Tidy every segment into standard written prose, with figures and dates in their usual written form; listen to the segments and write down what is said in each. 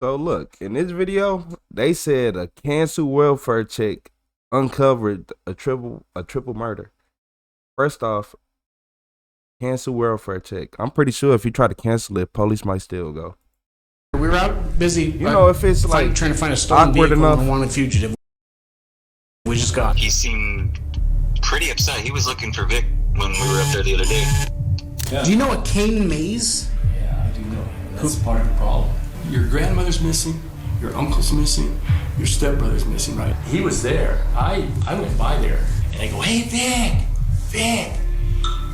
So look, in this video, they said a cancel welfare check uncovered a triple murder. First off, cancel welfare check. I'm pretty sure if you try to cancel it, police might still go. We were out busy. You know, if it's like trying to find a stolen vehicle and a wanted fugitive. We just got. He seemed pretty upset. He was looking for Vic when we were up there the other day. Yeah. Do you know a Kane Mays? Yeah, I do know him. That's part of the problem. Your grandmother's missing, your uncle's missing, your stepbrother's missing, right? He was there. I went by there and I go, hey, Vic.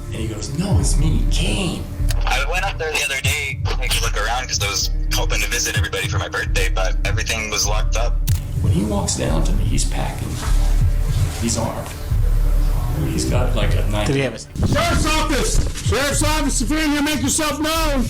And he goes, no, it's me, Kane. I went up there the other day to take a look around because I was hoping to visit everybody for my birthday, but everything was locked up. When he walks down to me, he's packing. He's armed. He's got like a knife. Did he have it? Sheriff's office, if you're in here, make yourself known.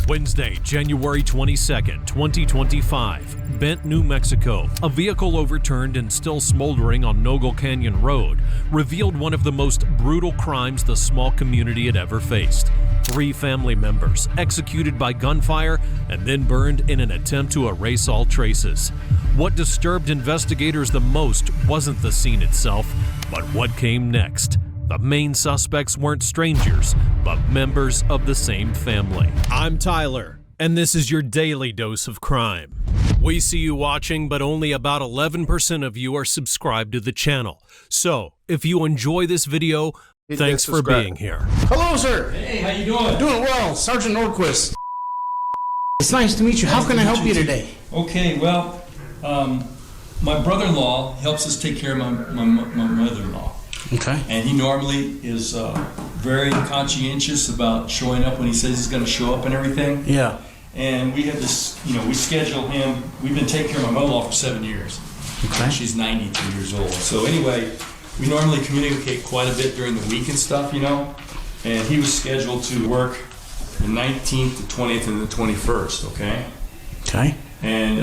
Wednesday, January 22nd, 2025, Bent, New Mexico. A vehicle overturned and still smoldering on Nogle Canyon Road revealed one of the most brutal crimes the small community had ever faced. 3 family members executed by gunfire and then burned in an attempt to erase all traces. What disturbed investigators the most wasn't the scene itself, but what came next. The main suspects weren't strangers, but members of the same family. I'm Tyler, and this is your daily dose of crime. We see you watching, but only about 11% of you are subscribed to the channel. So, if you enjoy this video, thanks for being here. Hello, sir. Hey, how you doing? Doing well, Sergeant Nordquist. It's nice to meet you. How can I help you today? Okay, well, my brother-in-law helps us take care of my mother-in-law. Okay. And he normally is very conscientious about showing up when he says he's going to show up and everything. Yeah. And we have this, we schedule him. We've been taking care of my mother-in-law for 7 years. Okay. She's 92 years old. So anyway, we normally communicate quite a bit during the week and stuff, And he was scheduled to work the 19th, the 20th, and the 21st, okay? Okay. And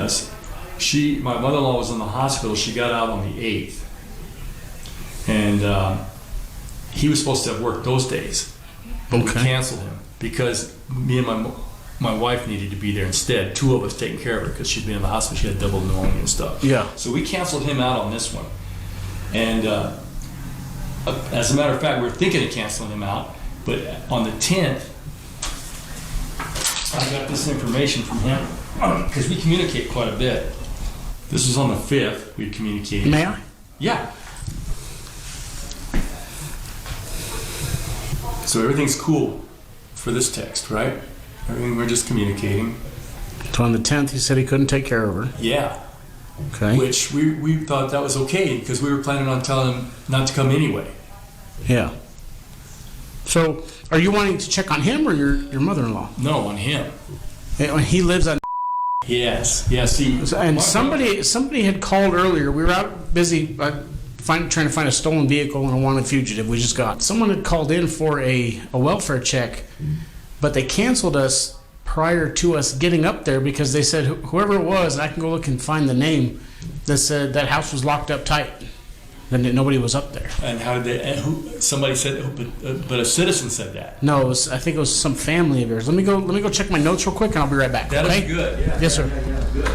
my mother-in-law was in the hospital. She got out on the 8th. And he was supposed to have worked those days. But we canceled him because me and my wife needed to be there instead. 2 of us taking care of her because she'd been in the hospital. She had double pneumonia and stuff. Yeah. So we canceled him out on this one. And as a matter of fact, we were thinking of canceling him out. But on the 10th, I got this information from him because we communicate quite a bit. This was on the 5th. We communicated. May I? Yeah. So everything's cool for this text, right? Everything, we're just communicating. So on the 10th, he said he couldn't take care of her. Yeah. Okay. Which we thought that was okay because we were planning on telling him not to come anyway. Yeah. So are you wanting to check on him or your mother-in-law? No, on him. He lives on. Yes. Yes. And somebody had called earlier. We were out busy trying to find a stolen vehicle and a wanted fugitive. We just got. Someone had called in for a welfare check, but they canceled us prior to us getting up there because they said whoever it was, and I can go look and find the name, that said that house was locked up tight and nobody was up there. And how did they? And somebody said, but a citizen said that. No, I think it was some family of yours. Let me go check my notes real quick, and I'll be right back. That okay? is good. Yeah. Yes, sir. Yeah, good.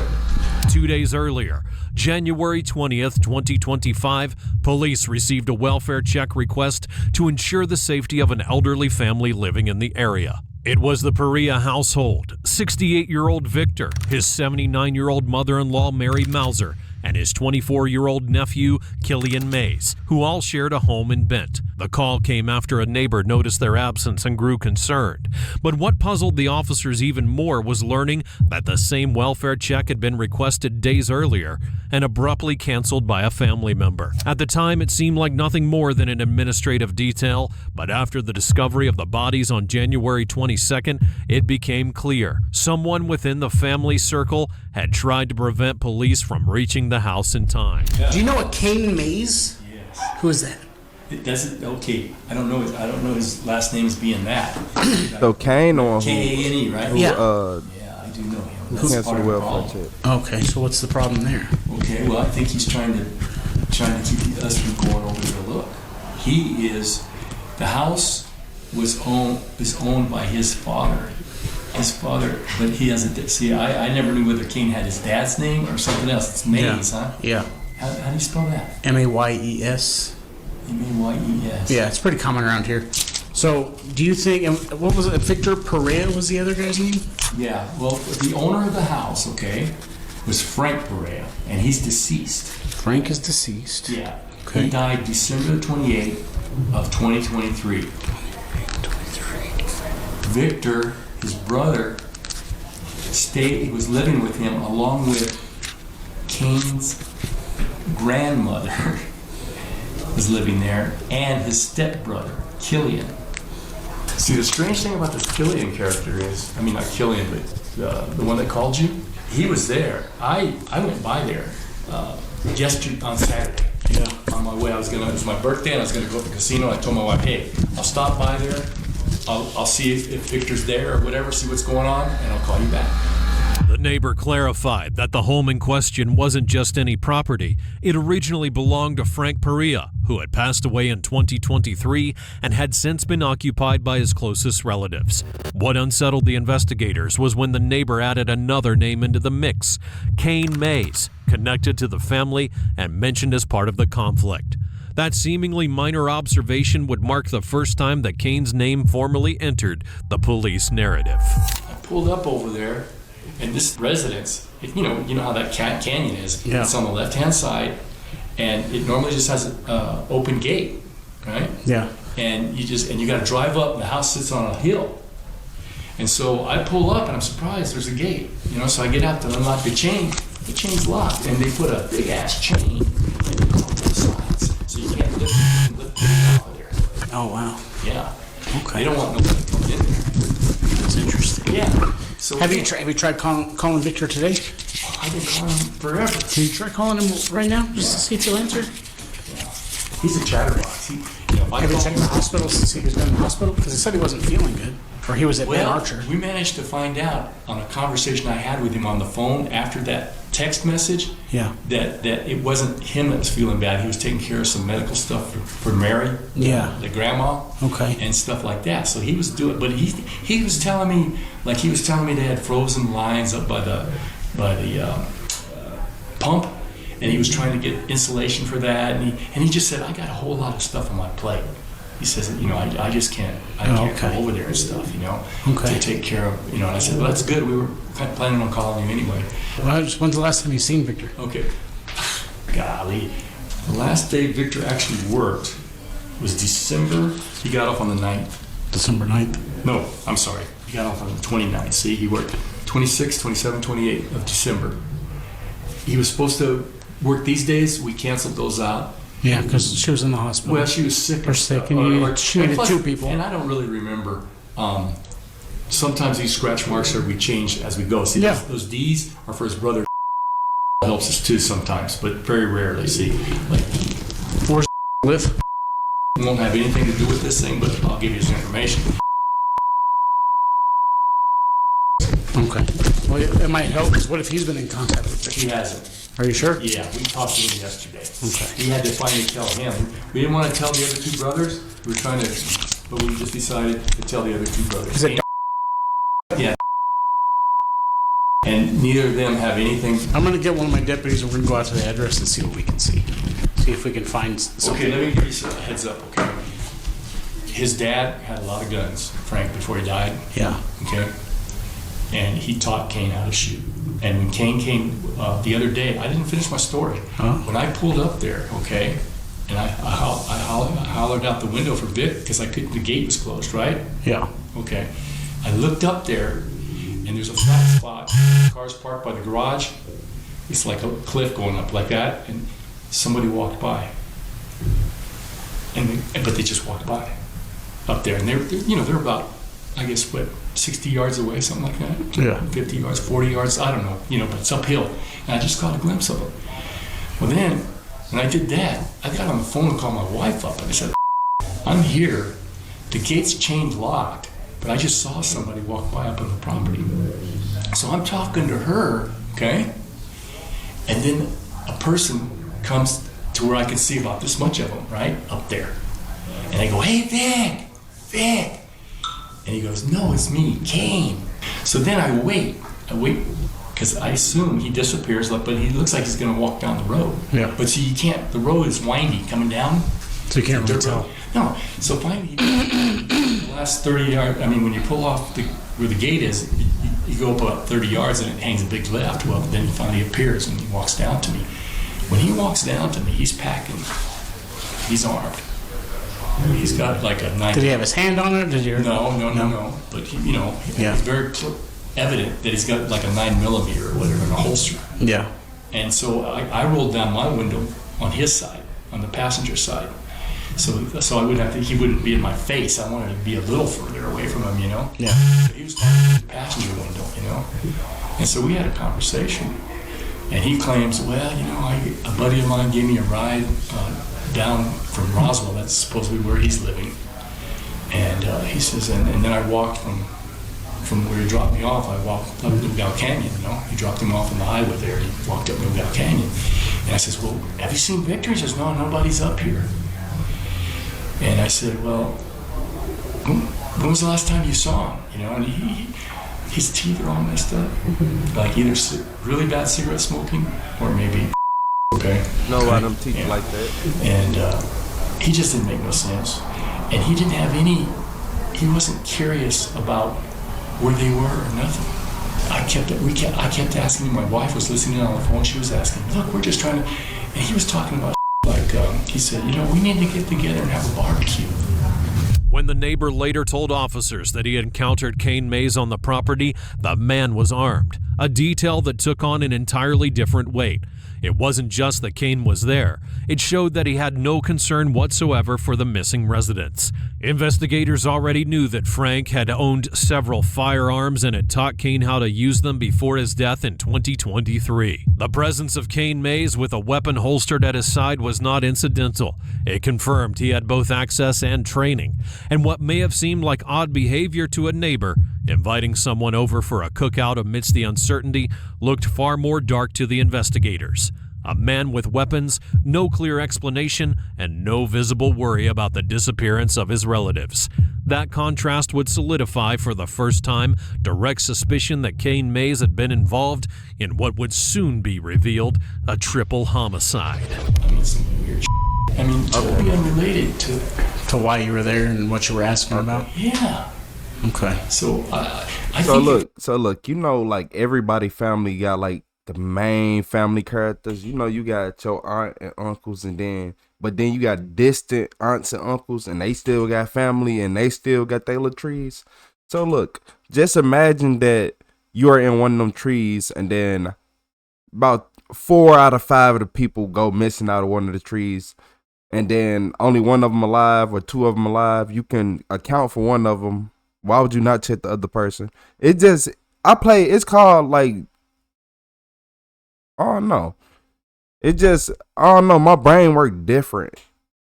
2 days earlier, January 20th, 2025, police received a welfare check request to ensure the safety of an elderly family living in the area. It was the Perea household, 68-year-old Victor, his 79-year-old mother-in-law Mary Mauser, and his 24-year-old nephew, Killian Mays, who all shared a home in Bent. The call came after a neighbor noticed their absence and grew concerned. But what puzzled the officers even more was learning that the same welfare check had been requested days earlier and abruptly canceled by a family member. At the time, it seemed like nothing more than an administrative detail, but after the discovery of the bodies on January 22nd, it became clear someone within the family circle had tried to prevent police from reaching the house in time. Yeah. Do you know a Kane Mays? Yes. Who is that? It doesn't. Okay, I don't know his last name as being that. So Kane or K-A-N-E, right? who, Yeah. Yeah, I do know him. who That's canceled part the of the welfare problem. check? Okay, so what's the problem there? Okay, well, I think he's trying to keep us from going over there to look. The house is owned by his father, His father, but he has a... See, I never knew whether Kane had his dad's name or something else. It's Mays, huh? Yeah. How do you spell that? Mayes. Mayes. Yeah, it's pretty common around here. So, do you think, what was it, Victor Perea was the other guy's name? Yeah, well, the owner of the house, okay, was Frank Perea, and he's deceased. Frank is deceased. Yeah. Okay. He died December 28th of 2023. Victor, his brother, he was living with him along with Kane's grandmother was living there, and his stepbrother, Killian. See, the strange thing about this Killian character is, I mean, not Killian, but the one that called you, he was there. I went by there yesterday on Saturday. Yeah. On my way, it was my birthday, and I was going to go to the casino. I told my wife, hey, I'll stop by there. I'll see if Victor's there or whatever, see what's going on, and I'll call you back. The neighbor clarified that the home in question wasn't just any property. It originally belonged to Frank Perea, who had passed away in 2023 and had since been occupied by his closest relatives. What unsettled the investigators was when the neighbor added another name into the mix, Kane Mays, connected to the family and mentioned as part of the conflict. That seemingly minor observation would mark the first time that Kane's name formally entered the police narrative. I pulled up over there, and this residence, you know how that canyon is. Yeah. It's on the left-hand side, and it normally just has an open gate, right? Yeah. And you got to drive up, and the house sits on a hill. And so I pull up, and I'm surprised there's a gate. So I get out to unlock the chain. The chain's locked, and they put a big ass chain on both sides, so you can't lift it out of there. Oh, wow. Yeah. Okay. They don't want nobody coming in there. That's interesting. Yeah. So Have you tried calling Victor today? I've been calling him forever. Can you try calling him right now just to see if he'll answer? Yeah. He's a chatterbox. Have you checked the hospital since he was in the hospital? Because he said he wasn't feeling good. Or he was at Ben Well, Archer. we managed to find out on a conversation I had with him on the phone after that text message Yeah. that it wasn't him that was feeling bad. He was taking care of some medical stuff for Mary, Yeah. the grandma, Okay. and stuff like that. So he was doing, but he was telling me they had frozen lines up by the pump, and he was trying to get insulation for that, and he just said, I got a whole lot of stuff on my plate. He says, I just can't go over there and stuff, to take care of, and I said, well, that's good. We were kind of planning on calling you anyway. Well, when's the last time you seen Victor? Okay. Golly. The last day Victor actually worked was December. He got off on the 9th. December 9th. No, I'm sorry. He got off on the 29th. See, he worked 26, 27, 28 of December. He was supposed to work these days. We canceled those out. Yeah, because she was in the hospital. Well, she was sick. Or sick, and she needed plus, 2 people. And I don't really remember. Sometimes these scratch marks we change as we go. See, Yeah. those D's are for his brother. Helps us too sometimes, but very rarely. See, like, Where's live? won't have anything to do with this thing, but I'll give you some information. Okay. Well, it might help, because what if he's been in contact with Victor? He hasn't. Are you sure? Yeah, we talked to him yesterday. Okay. He had to finally tell him. We didn't want to tell the other 2 brothers. We were trying to, but we just decided to tell the other 2 brothers. Is it Yeah. And neither of them have anything. I'm going to get one of my deputies, and we're going to go out to the address and see what we can see. See if we can find something. Okay, let me give you some heads up, okay? His dad had a lot of guns, Frank, before he died, Yeah. okay? And he taught Kane how to shoot. And when Kane came the other day, I didn't finish my story. Huh? When I pulled up there, okay, and I hollered out the window for Vic because the gate was closed, right? Yeah. Okay. I looked up there, and there's a flat spot. Cars parked by the garage. It's like a cliff going up like that, and somebody walked by. But they just walked by up there, and they're about, I guess, 60 yards away, something like that. Yeah. 50 yards, 40 yards, I don't know, but it's uphill. And I just caught a glimpse of them. Well, then, when I did that, I got on the phone and called my wife up, and I said, I'm here. The gate's chained locked, but I just saw somebody walk by up on the property. So I'm talking to her, okay? And then a person comes to where I can see about this much of them, right? Up there. And I go, hey, Vic! And he goes, no, it's me, Kane. So then I wait, because I assume he disappears, but he looks like he's going to walk down the road. Yeah. But see, you can't, the road is windy coming down. So you can't really tell. No. So finally, the last 30 yards, I mean, when you pull off where the gate is, you go up about 30 yards and it hangs a big left. Well, then he finally appears and he walks down to me. When he walks down to me, he's packing. He's armed. He's got like a knife. Did he have his hand on it? No. But it's very evident that he's got like a 9mm or whatever in a holster. Yeah. And so I rolled down my window on his side, on the passenger side. So I would have to. He wouldn't be in my face. I wanted to be a little further away from him, Yeah. So he was talking to the passenger window, And so we had a conversation. And he claims, well, a buddy of mine gave me a ride down from Roswell. That's supposedly where he's living. And he says, and then I walked from where he dropped me off. I walked up Newgale Canyon. He dropped him off on the highway there. He walked up Newgale Canyon. And I says, well, have you seen Victor? He says, no, nobody's up here. And I said, well, when was the last time you saw him? And his teeth are all messed up. Like either really bad cigarette smoking or maybe okay. No, a lot of them teeth like that. And he just didn't make no sense. And he didn't have he wasn't curious about where they were or nothing. I kept asking him. My wife was listening on the phone. She was asking, look, we're just trying to, and he was talking about like, he said, we need to get together and have a barbecue. When the neighbor later told officers that he had encountered Kane Mays on the property, the man was armed, a detail that took on an entirely different weight. It wasn't just that Kane was there. It showed that he had no concern whatsoever for the missing residents. Investigators already knew that Frank had owned several firearms and had taught Kane how to use them before his death in 2023. The presence of Kane Mays with a weapon holstered at his side was not incidental. It confirmed he had both access and training. And what may have seemed like odd behavior to a neighbor, inviting someone over for a cookout amidst the uncertainty, looked far more dark to the investigators. A man with weapons, no clear explanation, and no visible worry about the disappearance of his relatives. That contrast would solidify for the first time direct suspicion that Kane Mays had been involved in what would soon be revealed a triple homicide. Some weird totally unrelated to why you were there and what you were asking about? Yeah. Okay. So look, like everybody family got like the main family characters. You got your aunt and uncles, but then you got distant aunts and uncles, and they still got family, and they still got their little trees. So look, just imagine that you are in one of them trees, and then about 4 out of 5 of the people go missing out of one of the trees, and then only one of them alive or 2 of them alive. You can account for one of them. Why would you not check the other person? It's called like, I don't know. I don't know. My brain worked different.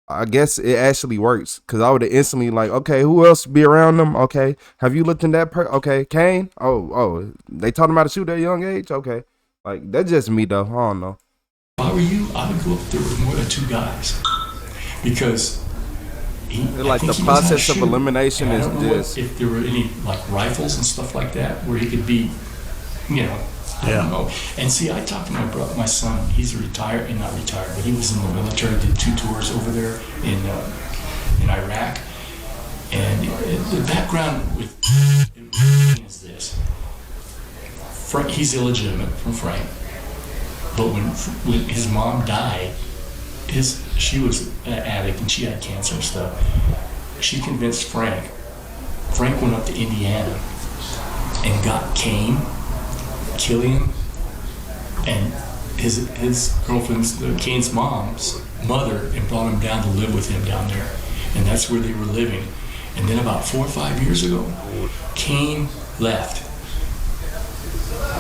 I guess it actually works because I would have instantly like, okay, who else be around them? Okay, have you looked in that okay, Kane? Oh, they taught him how to shoot at a young age? Okay, like that's just me though. I don't know. If I were you, I would go if there were more than 2 guys because the process of elimination is this. If there were any like rifles and stuff like that where he could be, I don't know. And see, I talked to my son. He's not retired, but he was in the military. Did 2 tours over there in Iraq. And the background with it is this: he's illegitimate from Frank. But when his mom died, she was an addict and she had cancer and stuff. She convinced Frank. Frank went up to Indiana and got Kane, Killian, and his girlfriend's, Kane's mom's mother, and brought him down to live with him down there. And that's where they were living. And then about 4 or 5 years ago, Kane left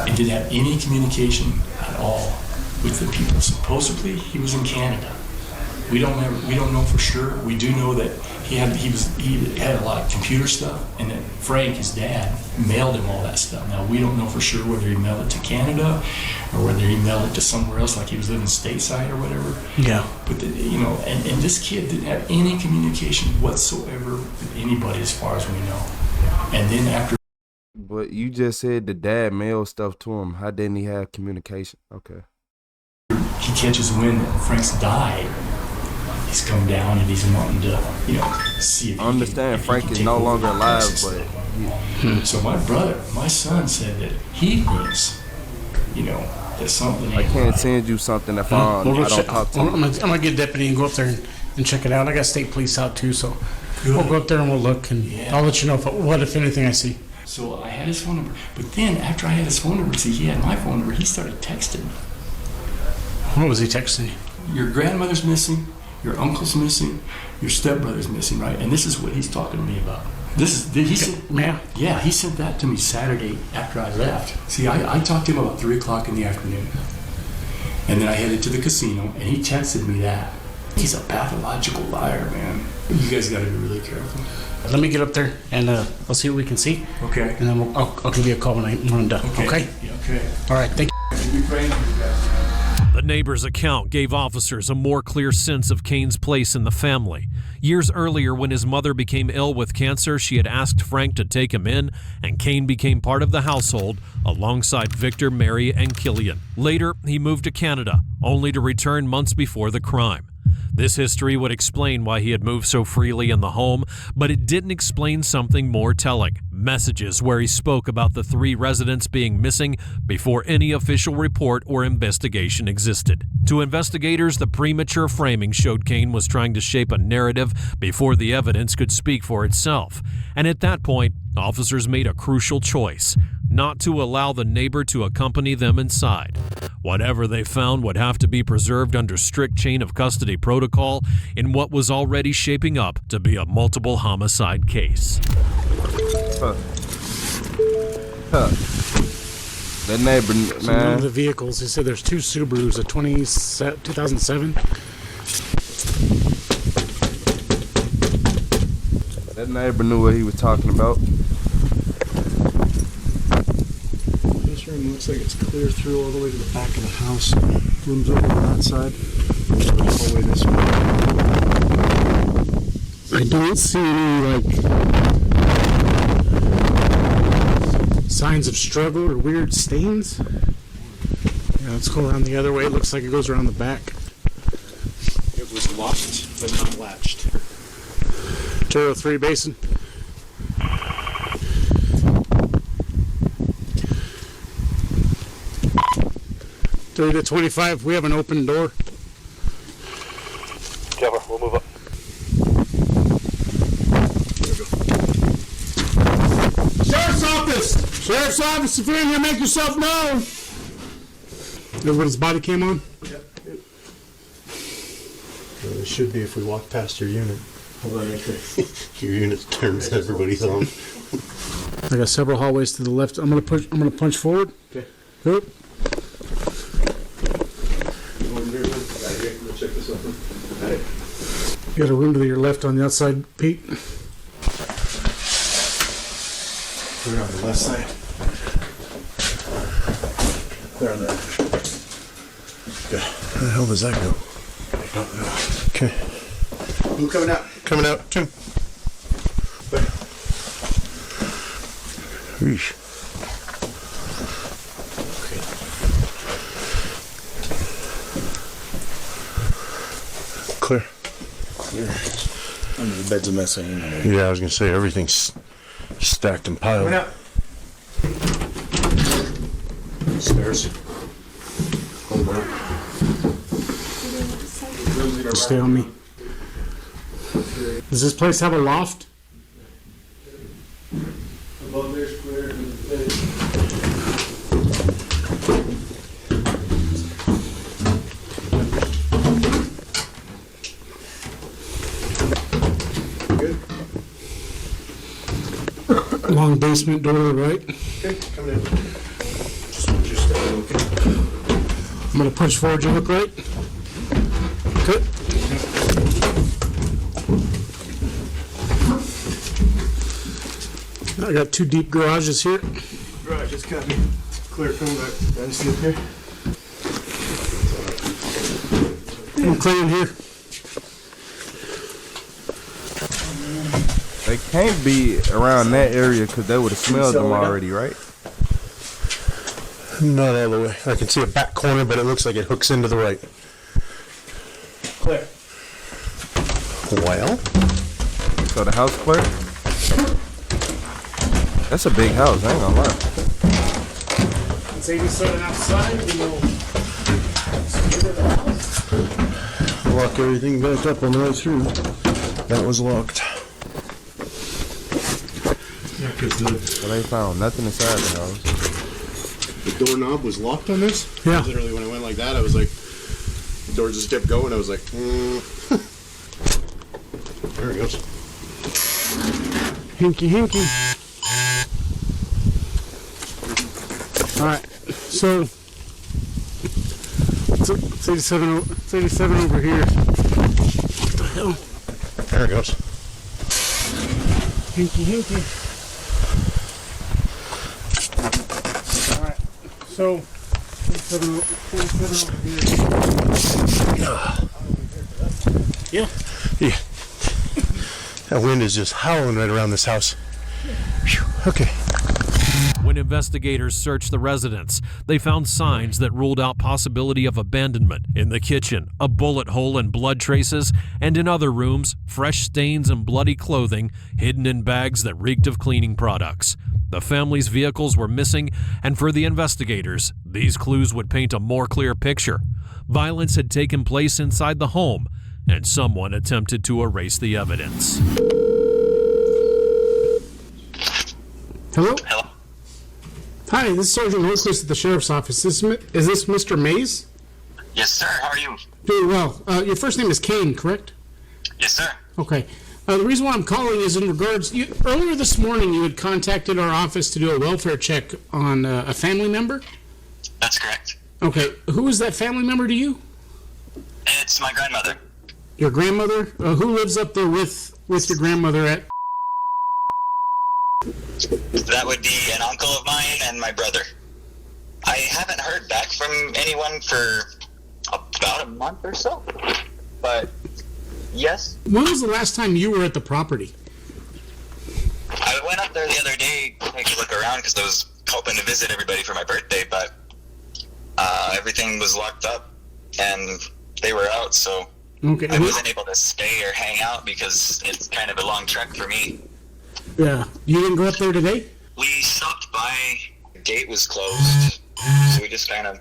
and didn't have any communication at all with the people. Supposedly, he was in Canada. We don't know for sure. We do know that he had a lot of computer stuff, and that Frank, his dad, mailed him all that stuff. Now we don't know for sure whether he mailed it to Canada or whether he mailed it to somewhere else, like he was living stateside or whatever. Yeah. But and this kid didn't have any communication whatsoever with anybody, as far as we know. And then after But you just said the dad mailed stuff to him. How didn't he have communication? Okay. He catches wind that Frank's died. He's come down and he's wanting to, see if I understand Frank is no longer alive, but So my son said that he thinks, that something. I can't send you something if I don't talk to him. I'm gonna get a deputy and go up there and check it out. I got state police out too, so we'll go up there and we'll look, and I'll let you know if anything I see. So I had his phone number, but then after I had his phone number, see, he had my phone number. He started texting me. What was he texting you? Your grandmother's missing. Your uncle's missing. Your stepbrother's missing, right? And this is what he's talking to me about. He sent that to me Saturday after I left. See, I talked to him about 3 o'clock in the afternoon. And then I headed to the casino, and he texted me that. He's a pathological liar, man. You guys got to be really careful. Let me get up there, and I'll see what we can see. Okay. And then I'll give you a call when I'm done. Okay? Yeah, okay. All right, thank you. Be praying for you guys. The neighbor's account gave officers a more clear sense of Kane's place in the family. Years earlier, when his mother became ill with cancer, she had asked Frank to take him in, and Kane became part of the household alongside Victor, Mary, and Killian. Later, he moved to Canada, only to return months before the crime. This history would explain why he had moved so freely in the home, but it didn't explain something more telling. Messages where he spoke about the 3 residents being missing before any official report or investigation existed. To investigators, the premature framing showed Kane was trying to shape a narrative before the evidence could speak for itself. And at that point, officers made a crucial choice: not to allow the neighbor to accompany them inside. Whatever they found would have to be preserved under strict chain of custody protocol in what was already shaping up to be a multiple homicide case. That neighbor, So one man. of the vehicles, he said there's 2 Subarus, a 2007. That neighbor knew what he was talking about. This room looks like it's clear through all the way to the back of the house. Rooms over on that side. Hallway this way. I don't see any signs of struggle or weird stains. Yeah, let's go around the other way. It looks like it goes around the back. It was locked, but not latched. 203 basin. 30 to 25. We have an open door. Cover, we'll move up. Sheriff's office! Sheriff's office, if you're in here, make yourself known! Everybody's body cam on? Yep. Well, it should be if we walk past your unit. Hold on right there. Your unit turns everybody's on. I got several hallways to the left. I'm gonna punch forward. Okay. Good. Check this out. You got a room to your left on the outside, Pete. We're on the left side. They're on the. Good. Where the hell does that go? I don't know. Okay. Who coming out? Coming out. Tim. There. Eesh. Okay. Clear. Under the bed's a mess. Yeah, I was gonna say everything's stacked and piled. Coming out. Stairs. Hold on. Stay on me. Does this place have a loft? Above there's clear. Good. Long basement door to the right. Okay, coming in. Just want your step. I'm gonna punch forward. You look right. Good. I got 2 deep garages here. Right, just cut me. Clear coming back. Can I see up here? I'm clearing here. Thank can't be around that area because they would have smelled them already, right? Not all the way. I can see a back corner, but it looks like it hooks into the right. Clear. Well, So the house clear? That's a big house, I ain't gonna lie. It's 87 outside. We'll lock everything back up on the way through. That was locked. Yeah, because So they found nothing inside the house. the doorknob was locked on this. Yeah. Literally, when I went like that, I was like, the door just kept going. I was like, There it goes. Hinky, hinky. All right, so it's 87. It's 87 over here. What the hell? There it goes. Hinky, hinky. All right, so 87 over here. Yeah. Yeah. That wind is just howling right around this house. Whew. Okay. When investigators searched the residence, they found signs that ruled out possibility of abandonment. In the kitchen, a bullet hole and blood traces, and in other rooms, fresh stains and bloody clothing hidden in bags that reeked of cleaning products. The family's vehicles were missing, and for the investigators, these clues would paint a more clear picture. Violence had taken place inside the home, and someone attempted to erase the evidence. Hello. Hello? Hi, this is Sergeant Holquist at the Sheriff's Office. Is this Mr. Mays? Yes, sir. How are you? Doing well. Your first name is Kane, correct? Yes, sir. Okay. The reason why I'm calling is in regards... earlier this morning, you had contacted our office to do a welfare check on a family member? That's correct. Okay. Who is that family member to you? It's my grandmother. Your grandmother? Who lives up there with your grandmother at... That would be an uncle of mine and my brother. I haven't heard back from anyone for about a month or so. But, yes. When was the last time you were at the property? I went up there the other day to take a look around because I was hoping to visit everybody for my birthday, but everything was locked up and they were out, so Okay. I wasn't able to stay or hang out because it's kind of a long trek for me. Yeah. You didn't go up there today? We stopped by, the gate was closed, so we just kind of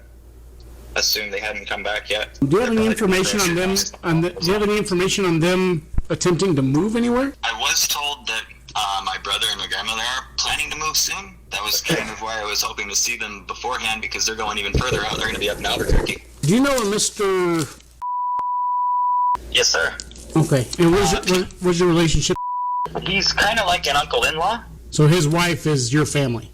assumed they hadn't come back yet. Do you have any information on them? Do you have any information on them attempting to move anywhere? I was told that my brother and my grandmother are planning to move soon. That was kind of why I was hoping to see them beforehand because they're going even further out. They're going to be up in Albuquerque. Do you know a Mr. Yes, sir. Okay. And what's your relationship? He's kind of like an uncle-in-law. So his wife is your family?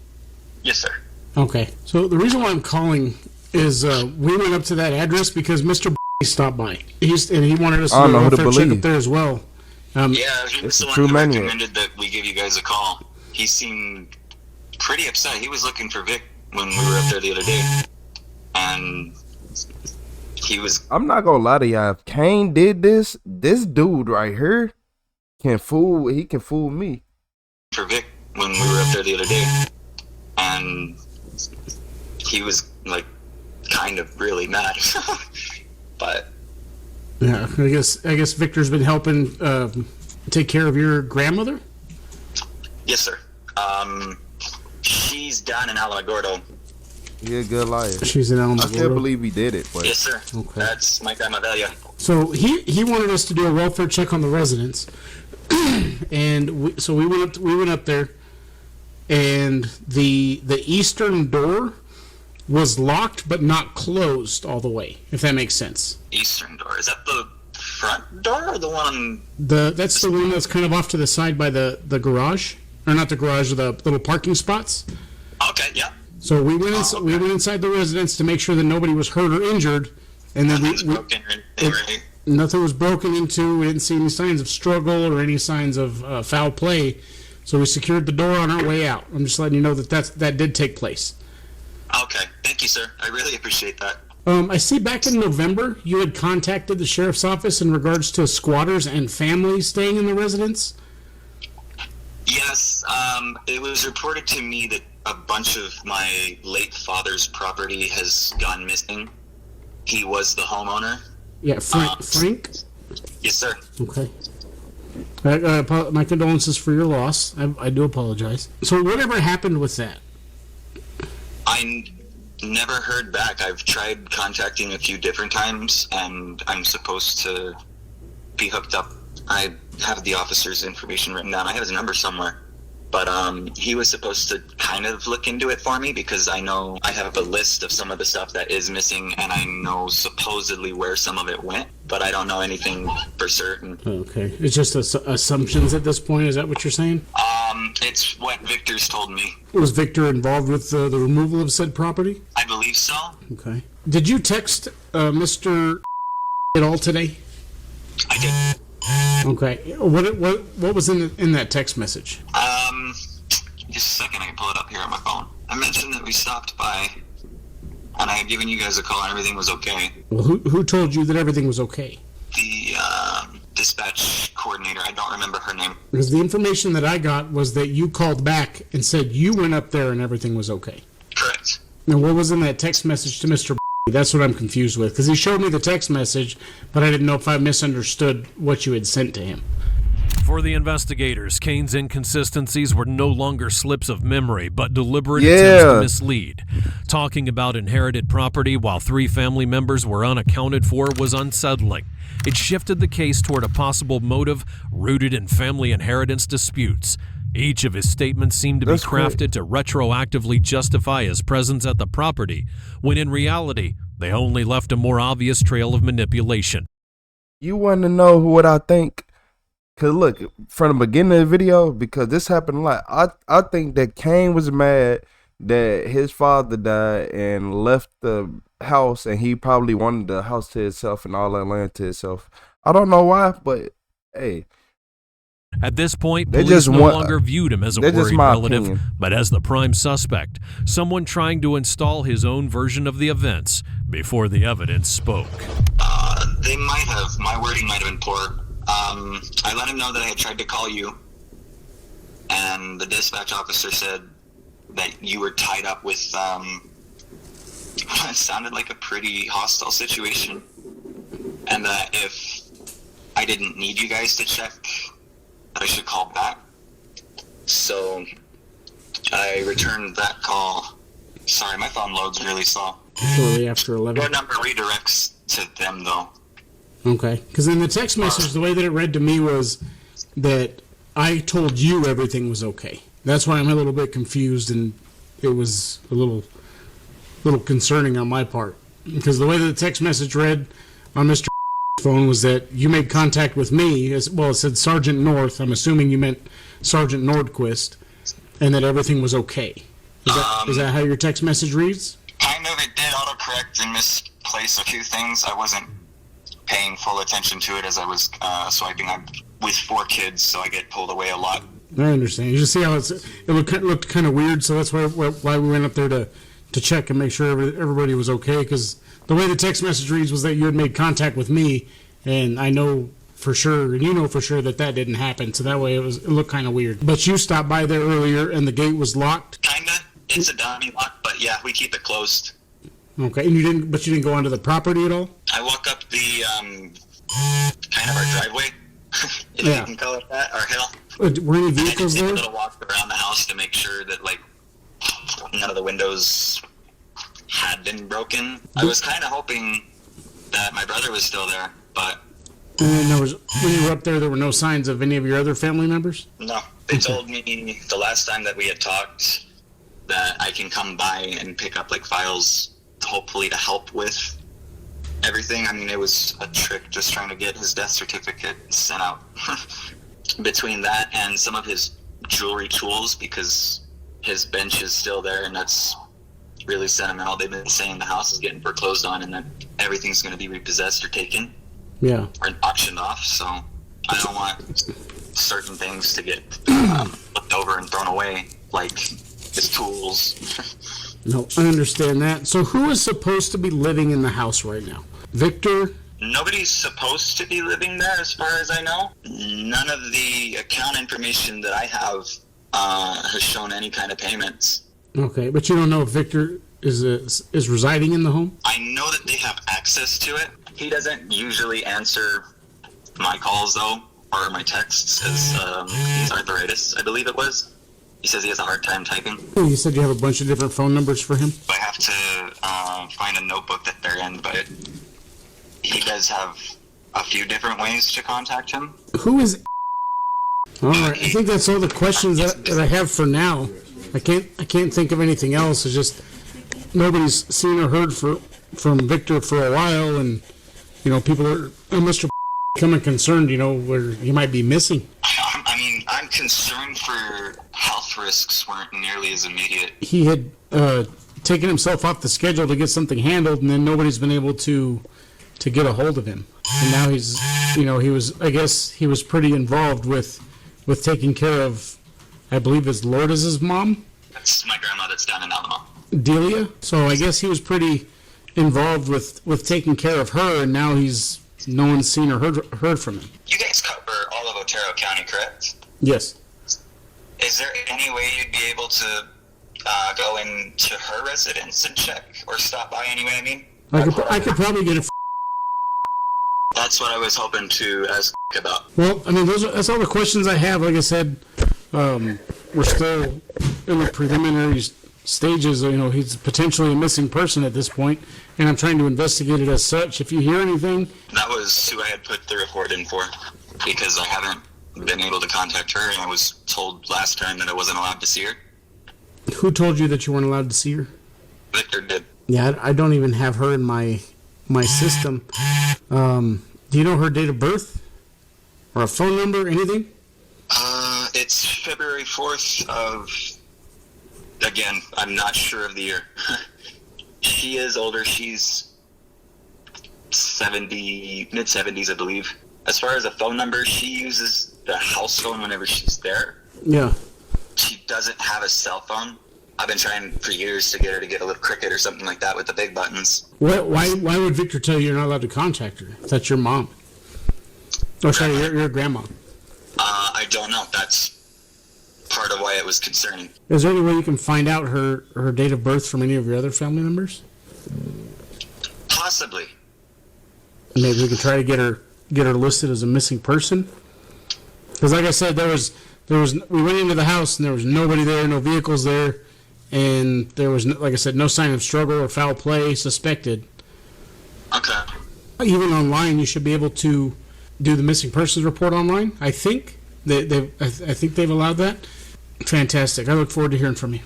Yes, sir. Okay. So the reason why I'm calling is we went up to that address because Mr. stopped by. And he wanted us to do a welfare check up there as well. Yeah, he was the one who recommended that we give you guys a call. He seemed pretty upset. He was looking for Vic when we were up there the other day. And he was... I'm not gonna lie to y'all. If Kane did this dude right here can fool me. For Vic when we were up there the other day. And he was, like, kind of really mad. But... Yeah, I guess Victor's been helping take care of your grandmother? Yes, sir. She's down in Alamogordo. He's a good liar. She's in Alamogordo. I can't believe he did it. But Yes, sir. Okay. That's my grandma Delia. So he wanted us to do a welfare check on the residence, and we went up there, and the eastern door was locked but not closed all the way, if that makes sense. Eastern door. Is that the front door or the one? That's the one that's kind of off to the side by the garage, or not the garage, the little parking spots. Okay, yeah. So we went inside the residence to make sure that nobody was hurt or injured, and then nothing was broken into. We didn't see any signs of struggle or any signs of foul play. So we secured the door on our way out. I'm just letting you know that did take place. Okay, thank you, sir. I really appreciate that. I see back in November you had contacted the sheriff's office in regards to squatters and families staying in the residence. Yes, it was reported to me that a bunch of my late father's property has gone missing. He was the homeowner. Yeah, Frank? Yes, sir. Okay. My condolences for your loss. I do apologize. So whatever happened with that? I never heard back. I've tried contacting a few different times, and I'm supposed to be hooked up. I have the officer's information written down. I have his number somewhere. But he was supposed to kind of look into it for me, because I know I have a list of some of the stuff that is missing, and I know supposedly where some of it went, but I don't know anything for certain. Okay. It's just assumptions at this point, is that what you're saying? It's what Victor's told me. Was Victor involved with the removal of said property? I believe so. Okay. Did you text Mr. at all today? I did. Okay. What was in that text message? Just a second, I can pull it up here on my phone. I mentioned that we stopped by, and I had given you guys a call, and everything was okay. Well, who told you that everything was okay? The dispatch coordinator. I don't remember her name. Because the information that I got was that you called back and said you went up there and everything was okay. Correct. Now, what was in that text message to Mr. That's what I'm confused with, because he showed me the text message, but I didn't know if I misunderstood what you had sent to him. For the investigators, Kane's inconsistencies were no longer slips of memory, but deliberate attempts to mislead. Talking about inherited property while 3 family members were unaccounted for was unsettling. It shifted the case toward a possible motive rooted in family inheritance disputes. Each of his statements seemed to be crafted to retroactively justify his presence at the property, when in reality, they only left a more obvious trail of manipulation. You want to know what I think? Because look, from the beginning of the video, because this happened a lot, I think that Kane was mad that his father died and left the house, and he probably wanted the house to himself and all that land to himself. I don't know why, but hey. At this point, police no longer viewed him as a worried relative, but as the prime suspect, someone trying to install his own version of the events before the evidence spoke. They might have. My wording might have been poor. I let him know that I had tried to call you, and the dispatch officer said that you were tied up with, it sounded like a pretty hostile situation, and that if I didn't need you guys to check, I should call back. So I returned that call. Sorry, my phone loads really slow. Shortly after 11. Your number redirects to them, though. Okay, because in the text message, the way that it read to me was that I told you everything was okay. That's why I'm a little bit confused, and it was a little concerning on my part. Because the way that the text message read on Mr. phone was that you made contact with me, as well, it said Sergeant North. I'm assuming you meant Sergeant Nordquist, and that everything was okay. Is that how your text message reads? Kind of. It did autocorrect and misplace a few things. I wasn't paying full attention to it as I was swiping. I'm with 4 kids, so I get pulled away a lot. I understand. You just see how it looked kind of weird, so that's why we went up there to check and make sure everybody was okay, because the way the text message reads was that you had made contact with me, and I know for sure, and you know for sure that didn't happen, so that way it looked kind of weird. But you stopped by there earlier, and the gate was locked? Kinda. It's a dummy lock, but yeah, we keep it closed. Okay, and you didn't go onto the property at all? I walk up the, kind of our driveway, if you can call it that, our hill. Were any vehicles there? I did a little walk around the house to make sure that, like, none of the windows had been broken. I was kind of hoping that my brother was still there, but... And when you were up there were no signs of any of your other family members? No. They told me the last time that we had talked that I can come by and pick up, like, files, hopefully to help with everything. I mean, it was a trick just trying to get his death certificate sent out. Between that and some of his jewelry tools, because his bench is still there, and that's really sentimental. They've been saying the house is getting foreclosed on and that everything's going to be repossessed or taken. Yeah. Or auctioned off, so I don't want certain things to get looked over and thrown away, like his tools. No, I understand that. So who is supposed to be living in the house right now? Victor? Nobody's supposed to be living there, as far as I know. None of the account information that I have has shown any kind of payments. Okay, but you don't know if Victor is residing in the home? I know that they have access to it. He doesn't usually answer my calls, though, or my texts, as he's arthritis, I believe it was. He says he has a hard time typing. You said you have a bunch of different phone numbers for him? I have to find a notebook that they're in, but he does have a few different ways to contact him. Who is... All right, I think that's all the questions that I have for now. I can't think of anything else. It's just nobody's seen or heard from Victor for a while, and people are Mr. becoming concerned, where he might be missing. I mean, I'm concerned for health risks weren't nearly as immediate. He had taken himself off the schedule to get something handled, and then nobody's been able to get a hold of him. And now he's, I guess he was pretty involved with taking care of, I believe it's Lourdes' mom? That's my grandma that's down in Alamo. Delia? So I guess he was pretty involved with taking care of her, and now no one's seen or heard from him. You guys cover all of Otero County, correct? Yes. Is there any way you'd be able to go into her residence and check, or stop by anyway, I mean? I could probably get a... That's what I was hoping to ask about. Well, I mean, that's all the questions I have. Like I said, we're still in the preliminary stages. He's potentially a missing person at this point, and I'm trying to investigate it as such. If you hear anything... That was who I had put the report in for, because I haven't been able to contact her, and I was told last time that I wasn't allowed to see her. Who told you that you weren't allowed to see her? Victor did. Yeah, I don't even have her in my system. Do you know her date of birth? Or a phone number, anything? It's February 4th of... Again, I'm not sure of the year. She is older. She's 70, mid-70s, I believe. As far as a phone number, she uses the house phone whenever she's there. Yeah. She doesn't have a cell phone. I've been trying for years to get her to get a little Cricket or something like that with the big buttons. Why would Victor tell you you're not allowed to contact her? If that's your mom. Oh, sorry, your grandma. I don't know. That's part of why it was concerning. Is there any way you can find out her date of birth from any of your other family members? Possibly. Maybe we can try to get her listed as a missing person. Because like I said, we went into the house and there was nobody there, no vehicles there, and there was, like I said, no sign of struggle or foul play suspected. Okay. Even online, you should be able to do the missing persons report online. I think I think they've allowed that. Fantastic. I look forward to hearing from you.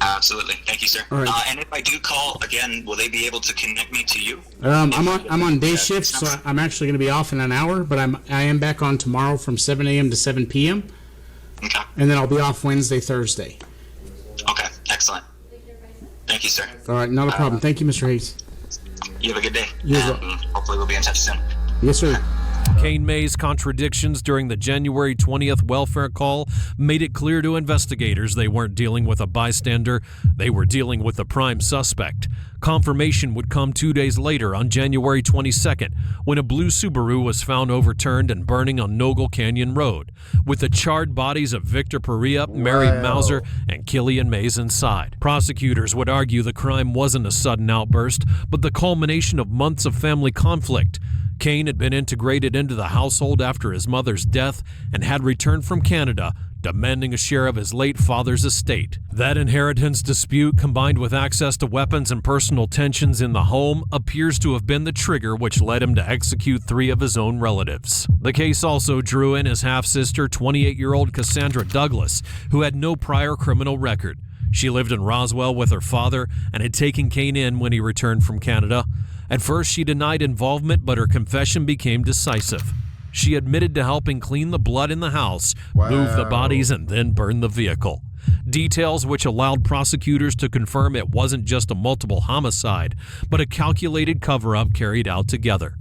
Absolutely. Thank you, sir. All right. And if I do call again, will they be able to connect me to you? I'm on day shift, so I'm actually going to be off in an hour, but I am back on tomorrow from 7 a.m. to 7 p.m. Okay. And then I'll be off Wednesday, Thursday. Okay. Excellent. Thank you, sir. All right. Not a problem. Thank you, Mr. Hayes. You have a good day. You as well. Hopefully we'll be in touch soon. Yes, sir. Kane May's contradictions during the January 20th welfare call made it clear to investigators they weren't dealing with a bystander, they were dealing with the prime suspect. Confirmation would come 2 days later on January 22nd when a blue Subaru was found overturned and burning on Nogle Canyon Road, with the charred bodies of Victor Perea, Mary Mauser, and Killian Mays inside. Prosecutors would argue the crime wasn't a sudden outburst, but the culmination of months of family conflict. Kane had been integrated into the household after his mother's death and had returned from Canada, demanding a share of his late father's estate. That inheritance dispute, combined with access to weapons and personal tensions in the home, appears to have been the trigger which led him to execute 3 of his own relatives. The case also drew in his half-sister, 28-year-old Cassandra Douglas, who had no prior criminal record. She lived in Roswell with her father and had taken Kane in when he returned from Canada. At first, she denied involvement, but her confession became decisive. She admitted to helping clean the blood in the house, move the bodies, and then burn the vehicle. Details which allowed prosecutors to confirm it wasn't just a multiple homicide, but a calculated cover-up carried out together.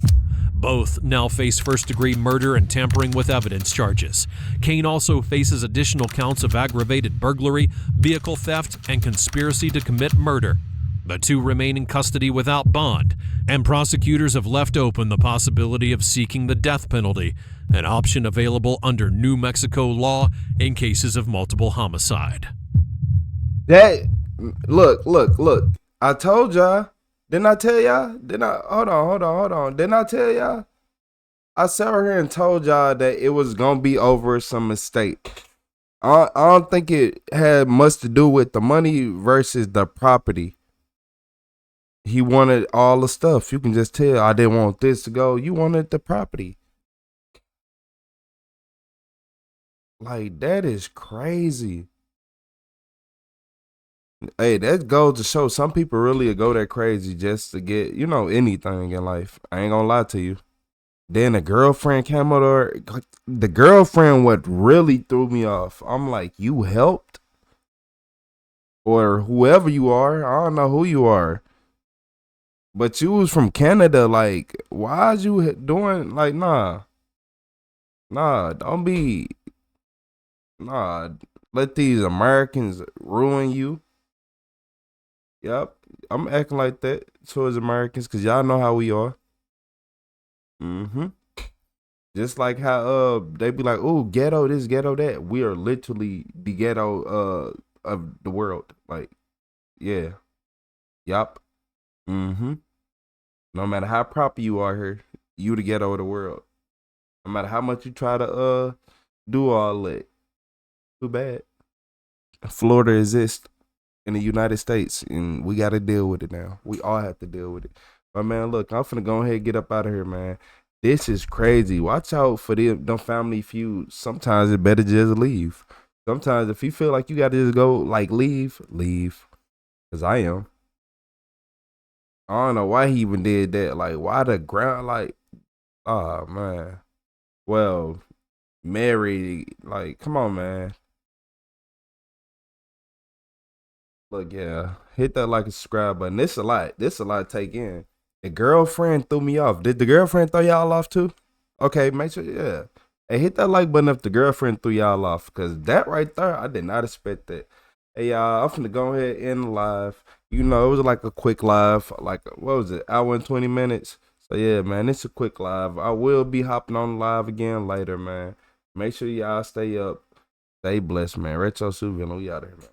Both now face first-degree murder and tampering with evidence charges. Kane also faces additional counts of aggravated burglary, vehicle theft, and conspiracy to commit murder. The two remain in custody without bond, and prosecutors have left open the possibility of seeking the death penalty, an option available under New Mexico law in cases of multiple homicide. That look. I told y'all. Didn't I tell y'all? Hold on. Didn't I tell y'all? I sat over here and told y'all that it was gonna be over some mistake. I don't think it had much to do with the money versus the property. He wanted all the stuff. You can just tell I didn't want this to go. You wanted the property. Like, that is crazy. Hey, that goes to show some people really go that crazy just to get, anything in life. I ain't gonna lie to you. Then the girlfriend came over. The girlfriend what really threw me off. I'm like, you helped? Or whoever you are. I don't know who you are. But you was from Canada. Like, why is you doing, like, nah. Don't be, let these Americans ruin you. Yep, I'm acting like that towards Americans because y'all know how we are. Just like how they be like, oh, ghetto this, ghetto that. We are literally the ghetto of the world. Like, yeah. Yup. No matter how proper you are here, you the ghetto of the world. No matter how much you try to do all that. Too bad. Florida exists in the United States, and we got to deal with it now. We all have to deal with it. But, man, look, I'm finna go ahead and get up out of here, man. This is crazy. Watch out for them family feuds. Sometimes it's better just leave. Sometimes if you feel like you got to just go, like, leave. Because I am. I don't know why he even did that. Like, why the ground, like, oh, man. Well, Mary, like, come on, man. Look, yeah, hit that like and subscribe button. This a lot to take in. The girlfriend threw me off. Did the girlfriend throw y'all off too? Okay, make sure, yeah. Hey, hit that like button if the girlfriend threw y'all off, because that right there, I did not expect that. Hey, y'all, I'm finna go ahead and end the live. It was like a quick live, like, what was it, hour and 20 minutes? So, yeah, man, it's a quick live. I will be hopping on live again later, man. Make sure y'all stay up, stay blessed, man. RetroTheCeo, we out of here, man.